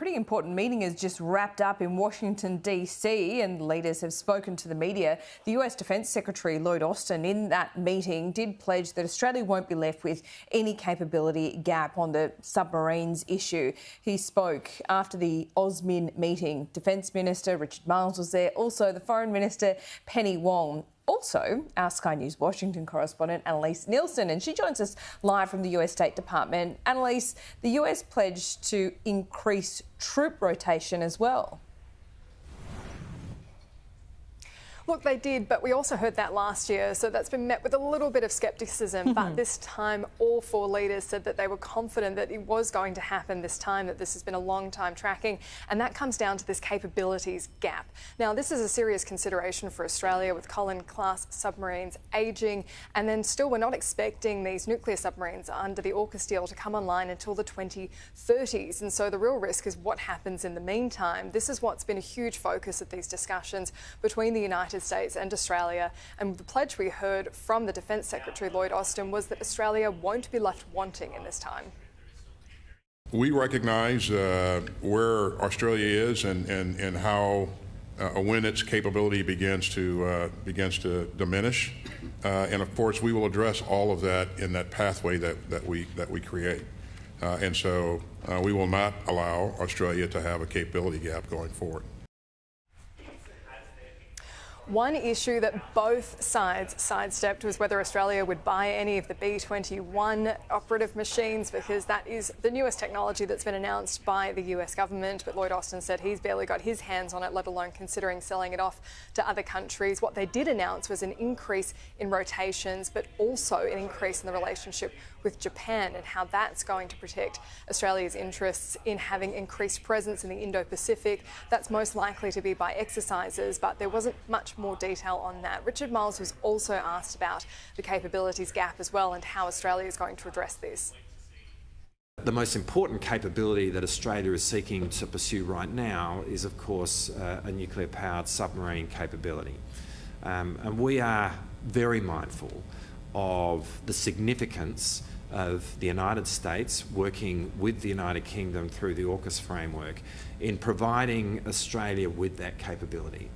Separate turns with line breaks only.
pretty important meeting has just wrapped up in Washington, D.C. and leaders have spoken to the media. The US Defence Secretary Lloyd Austin in that meeting did pledge that Australia won't be left with any capability gap on the submarines issue. He spoke after the AUSMIN meeting. Defence Minister Richard Marles was there, also the Foreign Minister Penny Wong. Also, our Sky News Washington correspondent Annalise Nielsen, and she joins us live from the US State Department. Annalise, the US pledged to increase troop rotation as well.
Look, they did, but we also heard that last year, so that's been met with a little bit of scepticism. But this time, all four leaders said that they were confident that it was going to happen this time, that this has been a long time tracking, and that comes down to this capabilities gap. Now, this is a serious consideration for Australia with Collins-class submarines ageing, and then still we're not expecting these nuclear submarines under the AUKUS deal to come online until the 2030s, and so the real risk is what happens in the meantime. This is what's been a huge focus of these discussions between the United States and Australia, and the pledge we heard from the Defence Secretary Lloyd Austin was that Australia won't be left wanting in this time.
We recognise where Australia is and how when its capability begins to diminish, and of course we will address all of that in that pathway that we create, and so we will not allow Australia to have a capability gap going forward.
One issue that both sides sidestepped was whether Australia would buy any of the B-21 operative machines, because that is the newest technology that's been announced by the US government. But Lloyd Austin said he's barely got his hands on it, let alone considering selling it off to other countries. What they did announce was an increase in rotations, but also an increase in the relationship with Japan and how that's going to protect Australia's interests in having increased presence in the Indo-Pacific. That's most likely to be by exercises, but there wasn't much more detail on that. Richard Marles was also asked about the capabilities gap as well and how Australia is going to address this.
The most important capability that Australia is seeking to pursue right now is, of course, a nuclear-powered submarine capability. And we are very mindful of the significance of the United States working with the United Kingdom through the AUKUS framework in providing Australia with that capability.